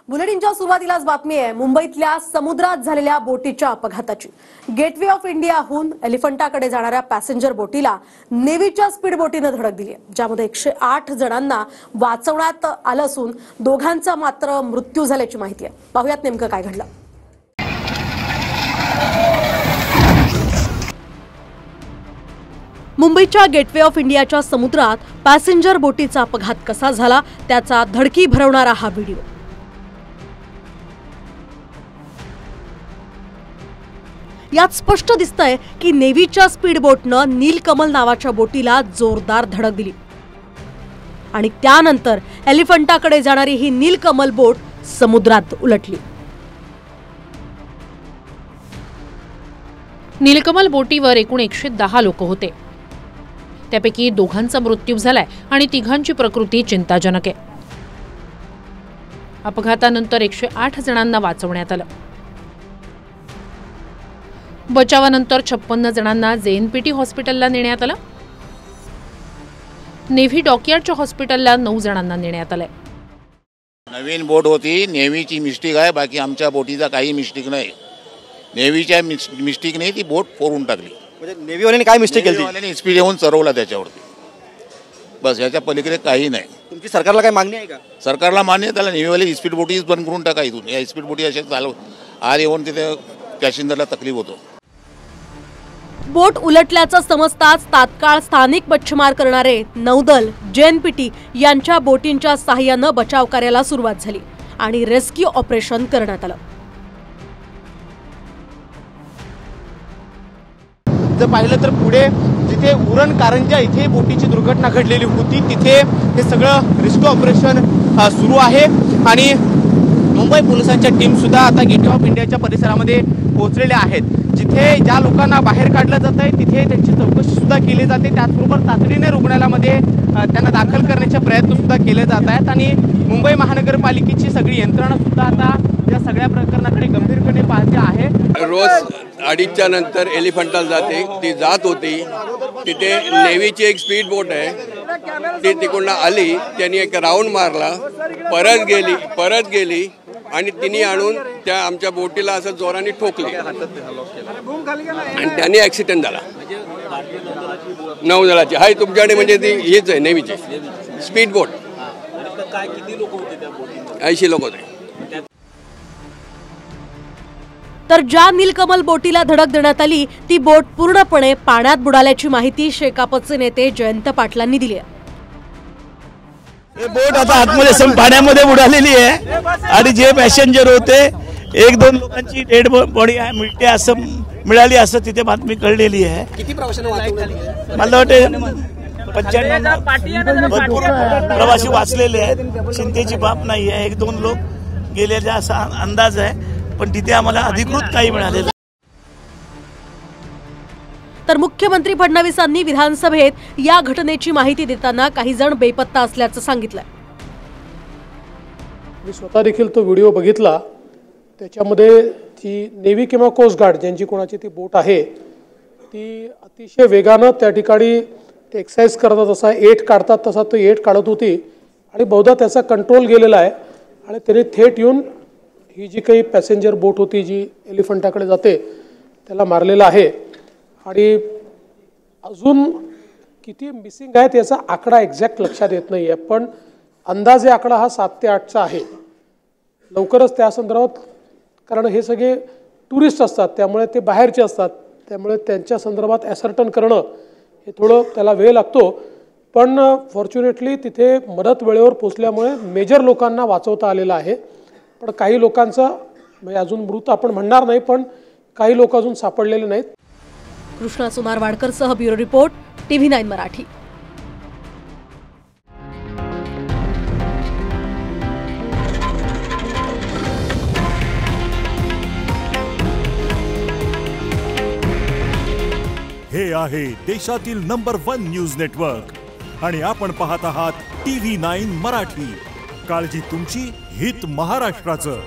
बुलेटिनच्या सुरुवातीलाच बातमी आहे मुंबईतल्या समुद्रात झालेल्या बोटीच्या अपघाताची। गेटवे ऑफ इंडियाहून एलिफंटाकडे जाणाऱ्या पॅसेंजर बोटीला नेव्हीच्या स्पीड बोटीने धडक दिली आहे, ज्यामध्ये 108 जणांना वाचवण्यात आलं असून दोघांचा मात्र मृत्यू झाल्याची माहिती आहे। पाहूयात नेमकं काय घडलं। मुंबईच्या गेटवे ऑफ इंडियाच्या समुद्रात पॅसेंजर बोटीचा अपघात कसा झाला त्याचा धडकी भरवणारा हा व्हिडिओ। यात स्पष्ट दिसतंय की नेव्हीच्या स्पीड बोटनं नीलकमल नावाच्या बोटीला जोरदार धडक दिली आणि त्यानंतर एलिफंटाकडे जाणारी ही नीलकमल बोट समुद्रात उलटली। नीलकमल बोटीवर एकूण 110 लोक होते, त्यापैकी दोघांचा मृत्यू झालाय आणि तिघांची प्रकृती चिंताजनक आहे। अपघातानंतर 108 जणांना वाचवण्यात आलं। बचावानंतर 56 जणांना जेएनपीटी हॉस्पिटलला नेण्यात आलं। नेव्ही डॉकयार्डच्या हॉस्पिटलला 9 जणांना नेण्यात आलंय। नवीन बोट होती, नेव्हीची मिस्टेक आहे, बाकी आमच्या बोटीचा काही मिस्टेक नाही। नेव्हीच्या मिस्टेक नाही, ती बोट फोडून टाकली। म्हणजे नेव्हीवाल्याने काय मिस्टेक केली? नेव्हीवाल्याने स्पीड येऊन चरवला त्याच्यावरती, बस याच्या पलीकडे काही नाही। तुमची सरकारला काय मागणी आहे का? सरकारला मान्य आहे, त्याला नेव्हीवाले स्पीड बोटीच बंद करून टाका इथून। या स्पीड बोटी अशा चालव आज येऊन तिथे पॅसेंजरला तकलीफ होतो। बोट उलटल्याचं समजताच तात्काळ स्थानिक मच्छीमार करणारे नौदल जेएनपीटी यांच्या बोटींच्या सहाय्याने बचाव कार्याला सुरुवात झाली आणि रेस्क्यू ऑपरेशन करण्यात आलं। जर पाहिलं तर पुढे जिथे उरण कारंजा इथे बोटीची दुर्घटना घडलेली होती तिथे हे सगळं रेस्क्यू ऑपरेशन सुरू आहे आणि मुंबई पोलिसांच्या टीम सुद्धा आता गेटवे ऑफ इंडियाच्या परिसरामध्ये पोहोचलेल्या आहेत। जिथे ज्या लोकांना बाहेर काढलं जात आहे तिथे त्यांची चौकशी सुद्धा केली जाते, त्याचबरोबर तातडीने रुग्णालयामध्ये त्यांना दाखल करण्याचे प्रयत्न सुद्धा केले जात आहेत आणि मुंबई महानगरपालिकेची सगळी यंत्रणा सुद्धा आता या सगळ्या प्रकरणाकडे गंभीरपणे पाहते आहे। रोज 2:30च्या नंतर एलिफंटाला जाते, ती जात होती तिथे नेव्हीची एक स्पीड बोट आहे, ती तिकडून आली, त्यांनी एक राऊंड मारला, परत गेली आणि तिने आणून त्या आमच्या बोटीला असं जोराने ठोकली आणि त्याने ॲक्सिडेंट झाला। नौदलाची हाय तुमच्याकडे म्हणजे ती हीच आहे नेव्हीची स्पीड बोट। 80 लोक होते। तर ज्या नीलकमल बोटीला धडक देण्यात आली ती बोट पूर्णपणे पाण्यात बुडाल्याची माहिती शेकापचे नेते जयंत पाटलांनी दिली आहे। बोट आता आतमध्ये पाण्यामध्ये बुडालेली आहे आणि जे पॅसेंजर होते 1-2 लोकांची डेड बॉडी मिळते असं मिळाली असं तिथे बातमी कळलेली आहे। किती प्रवाशांना वाचवलं? मला वाटते 95 प्रवासी वाचलेले आहेत, चिंतेची बाब नाही आहे। 1-2 लोक गेलेले असा अंदाज आहे, पण तिथे आम्हाला अधिकृत काही मिळालेलं। तर मुख्यमंत्री फडणवीसांनी विधानसभेत या घटनेची माहिती देताना काही जण बेपत्ता असल्याचं सांगितलं। मी स्वतः देखील तो व्हिडिओ बघितला, त्याच्यामध्ये ती नेव्ही किंवा कोस्ट गार्ड ज्यांची कोणाची ती बोट आहे ती अतिशय वेगानं त्या ठिकाणी ते एक्सरसाइज करतात, तसा 8 काढतात तसा तो 8 काढत होती आणि बहुधा त्याचा कंट्रोल गेलेला आहे आणि त्याने थेट येऊन ही जी काही पॅसेंजर बोट होती जी एलिफंटाकडे जाते त्याला मारलेला आहे आणि अजून किती मिसिंग आहेत याचा आकडा एक्झॅक्ट लक्षात येत नाही आहे, पण अंदाजे आकडा हा 7 ते 8चा आहे। लवकरच त्या संदर्भात, कारण हे सगळे टुरिस्ट असतात त्यामुळे ते बाहेरचे असतात, त्यामुळे त्यांच्या संदर्भात ॲसर्टन करणं हे थोडं त्याला वेळ लागतो, पण फॉर्च्युनेटली तिथे मदत वेळेवर पोचल्यामुळे मेजर लोकांना वाचवता आलेलं आहे। पण काही लोकांचा म्हणजे अजून मृत आपण म्हणणार नाही, पण काही लोक अजून सापडलेले नाहीत। कृष्णा सुमार वाडकर सह ब्युरो रिपोर्ट TV9 मराठी। हे आहे देशातील नंबर 1 न्यूज नेटवर्क आणि आपण पाहत आहात TV9 मराठी। काळजी तुमची, हित महाराष्ट्राचं।